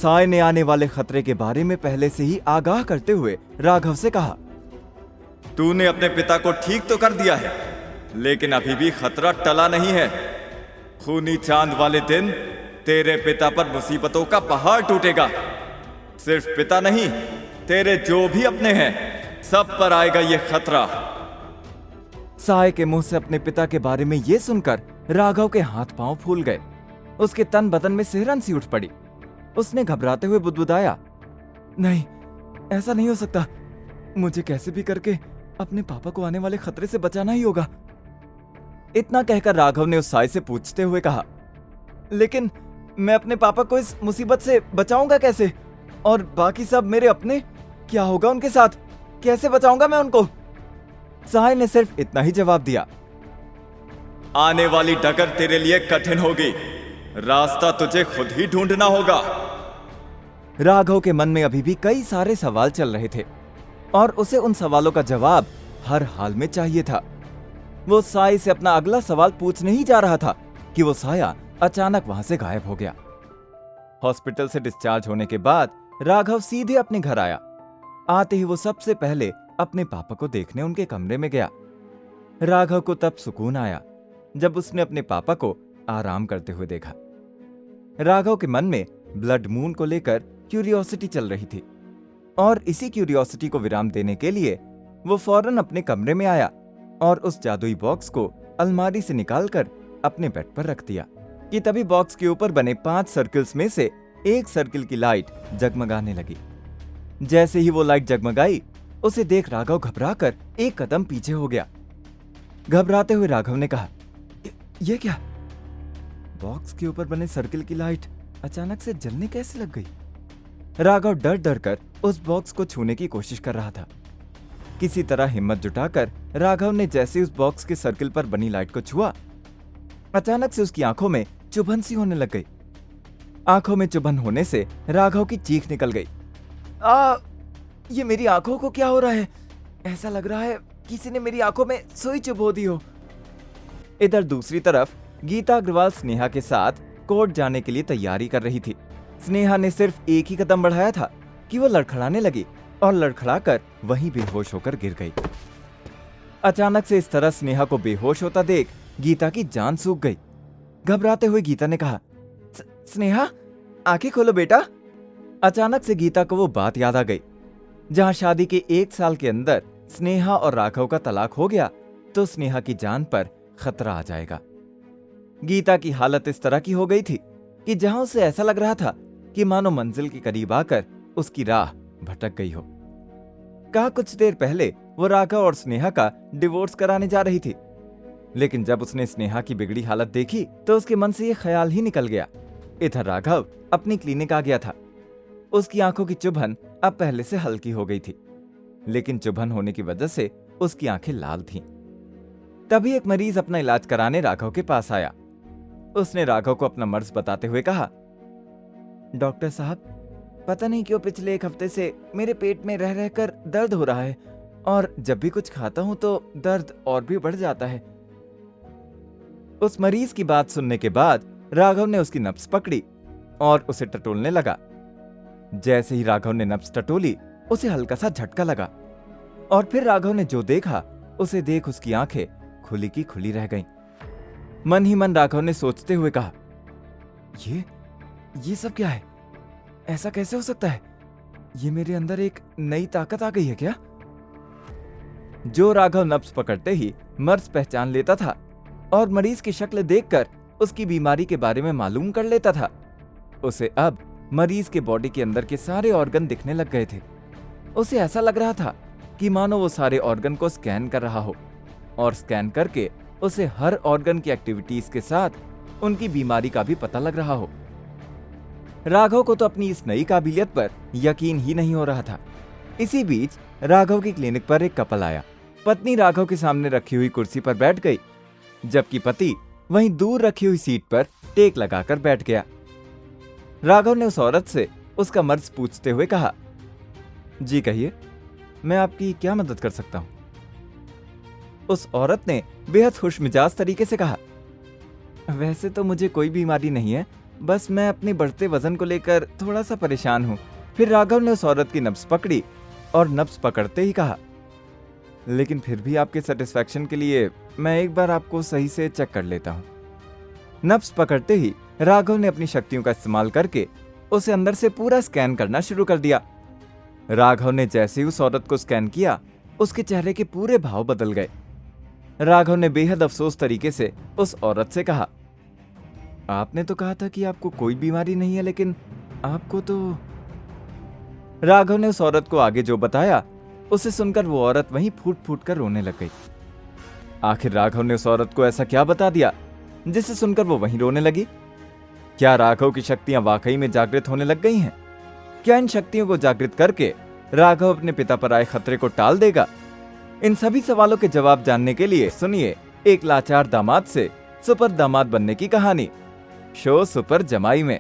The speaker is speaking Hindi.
साय ने आने वाले खतरे के बारे में पहले से ही आगाह करते हुए राघव से कहा, तूने अपने पिता को ठीक तो कर दिया है, लेकिन अभी भी खतरा टला नहीं है। खूनी चांद वाले दिन तेरे पिता पर मुसीबतों का पहाड़ टूटेगा। सिर्फ पिता नहीं, तेरे जो भी अपने हैं सब पर आएगा ये खतरा। साय के मुंह से अपने पिता के बारे में यह सुनकर राघव के हाथ पांव फूल गए। उसके तन बदन में सिहरन सी उठ पड़ी। उसने घबराते हुए बुदबुदाया, नहीं, ऐसा नहीं हो सकता। मुझे कैसे भी करके अपने पापा को आने वाले खतरे से बचाना ही होगा। इतना कहकर राघव ने उस साय से पूछते हुए कहा, लेकिन मैं अपने पापा को इस मुसीबत से बचाऊंगा कैसे? और बाकी सब मेरे अपने, क्या होगा उनके साथ? कैसे बचाऊंगा मैं उनको? साय ने सिर्फ इतना ही जवाब दिया, आने वाली डगर तेरे लिए कठिन होगी। रास्ता तुझे खुद ही ढूंढना होगा। राघव के मन में अभी भी कई सारे सवाल चल रहे थे और उसे उन सवालों का जवाब हर हाल में चाहिए था। वो साय से अपना अगला सवाल पूछने ही जा रहा था कि वो साया अचानक वहां से गायब हो गया। हॉस्पिटल से डिस्चार्ज होने के बाद राघव सीधे अपने घर आया। आते ही वो सबसे पहले अपने पापा को देखने उनके कमरे में गया। राघव को तब सुकून आया जब उसने अपने पापा को आराम करते हुए देखा। राघव के मन में ब्लड मून को लेकर क्यूरियोसिटी चल रही थी और इसी क्यूरियोसिटी को विराम देने के लिए वो फौरन अपने कमरे में आया और उस जादुई बॉक्स को अलमारी से निकालकर अपने बेड पर रख दिया कि तभी बॉक्स के ऊपर बने 5 सर्कल्स में से एक सर्किल की लाइट जगमगाने लगी। जैसे ही वो लाइट जगमगाई, उसे देख राघव घबराकर एक कदम पीछे हो गया। घबराते हुए राघव ने कहा, ये क्या? बॉक्स के ऊपर बने सर्किल की लाइट अचानक से जलने कैसे लग गई? राघव डर डर कर उस बॉक्स को छूने की कोशिश कर रहा था। किसी तरह हिम्मत जुटाकर राघव ने जैसे उस बॉक्स के सर्किल पर बनी लाइट को छुआ, अचानक से उसकी आंखों में चुभन सी होने लग गई। आंखों में चुभन होने से राघव की चीख निकल गई। ये मेरी आंखों को क्या हो रहा है? ऐसा लग रहा है किसी ने मेरी आंखों में सुई चुभो दी हो। इधर दूसरी तरफ गीता अग्रवाल स्नेहा के साथ कोर्ट जाने के लिए तैयारी कर रही थी। स्नेहा ने सिर्फ एक ही कदम बढ़ाया था कि वो लड़खड़ाने लगी और लड़खड़ाकर वहीं बेहोश होकर गिर गई। अचानक से इस तरह स्नेहा को बेहोश होता देख गीता की जान सूख गई। घबराते हुए गीता ने कहा, स्नेहा, आंखें खोलो बेटा। अचानक से गीता को वो बात याद आ गई, जहां शादी के 1 साल के अंदर स्नेहा और राघव का तलाक हो गया तो स्नेहा की जान पर खतरा आ जाएगा। गीता की हालत इस तरह की हो गई थी कि जहां उसे ऐसा लग रहा था कि मानो मंजिल के करीब आकर उसकी राह भटक गई हो। कहा कुछ देर पहले वो राघव और स्नेहा का डिवोर्स कराने जा रही थी, लेकिन जब उसने स्नेहा की बिगड़ी हालत देखी तो उसके मन से ये ख्याल ही निकल गया। इधर राघव अपनी क्लिनिक आ गया था। उसकी आंखों की चुभन अब पहले से हल्की हो गई थी, लेकिन चुभन होने की वजह से उसकी आंखें लाल थीं। तभी एक मरीज अपना इलाज कराने राघव के पास आया। उसने राघव को अपना मर्ज बताते हुए कहा, डॉक्टर साहब, पता नहीं क्यों पिछले 1 हफ्ते से मेरे पेट में रह रहकर दर्द हो रहा है और जब भी कुछ खाता हूं तो दर्द और भी बढ़ जाता है। उस मरीज की बात सुनने के बाद राघव ने उसकी नब्ज पकड़ी और उसे टटोलने लगा। जैसे ही राघव ने नब्ज टटोली, उसे हल्का सा झटका लगा और फिर राघव ने जो देखा उसे देख उसकी आंखें खुली की खुली रह गईं। मन ही मन राघव ने सोचते हुए कहा, ये सब क्या है? ऐसा कैसे हो सकता है? ये मेरे अंदर एक नई ताकत आ गई है क्या? जो राघव नब्ज पकड़ते ही मर्ज पहचान लेता था और मरीज की शक्ल देखकर उसकी बीमारी के बारे में मालूम कर लेता था, उसे अब मरीज के बॉडी के अंदर के सारे ऑर्गन दिखने लग गए थे। उसे ऐसा लग रहा था कि मानो वो सारे ऑर्गन को स्कैन कर रहा हो और स्कैन करके उसे हर ऑर्गन की एक्टिविटीज के साथ उनकी बीमारी का भी पता लग रहा हो। राघव को तो अपनी इस नई काबिलियत पर यकीन ही नहीं हो रहा था। इसी बीच राघव की क्लिनिक पर एक कपल आया। पत्नी राघव के सामने रखी हुई कुर्सी पर बैठ गई, जबकि पति वहीं दूर रखी हुई सीट पर टेक लगाकर बैठ गया। राघव ने उस औरत से उसका मर्ज पूछते हुए कहा, जी कहिए, मैं आपकी क्या मदद कर सकता हूं? उस औरत ने बेहद खुशमिजाज तरीके से कहा, वैसे तो मुझे कोई बीमारी नहीं है, बस मैं अपने बढ़ते वजन को लेकर थोड़ा सा परेशान हूँ। फिर राघव ने उस औरत की नब्ज पकड़ी और नब्ज पकड़ते ही कहा, लेकिन फिर भी आपके सेटिस्फैक्शन के लिए मैं एक बार आपको सही से चेक कर लेता हूँ। नब्ज पकड़ते ही राघव ने अपनी शक्तियों का इस्तेमाल करके उसे अंदर से पूरा स्कैन करना शुरू कर दिया। राघव ने जैसे ही उस औरत को स्कैन किया, उसके चेहरे के पूरे भाव बदल गए। राघव ने बेहद अफसोस तरीके से उस औरत से कहा, आपने तो कहा था कि आपको कोई बीमारी नहीं है, लेकिन आपको तो। राघव ने उस औरत को आगे जो बताया, उसे सुनकर वो औरत वहीं फूट फूट कर रोने लग गई। आखिर राघव ने उस औरत को ऐसा क्या बता दिया जिसे सुनकर वो वहीं रोने लगी? क्या राघव की शक्तियां वाकई में जागृत होने लग गई हैं? क्या इन शक्तियों को जागृत करके राघव अपने पिता पर आए खतरे को टाल देगा? इन सभी सवालों के जवाब जानने के लिए सुनिए एक लाचार दामाद से सुपर दामाद बनने की कहानी, शो सुपर जमाई में।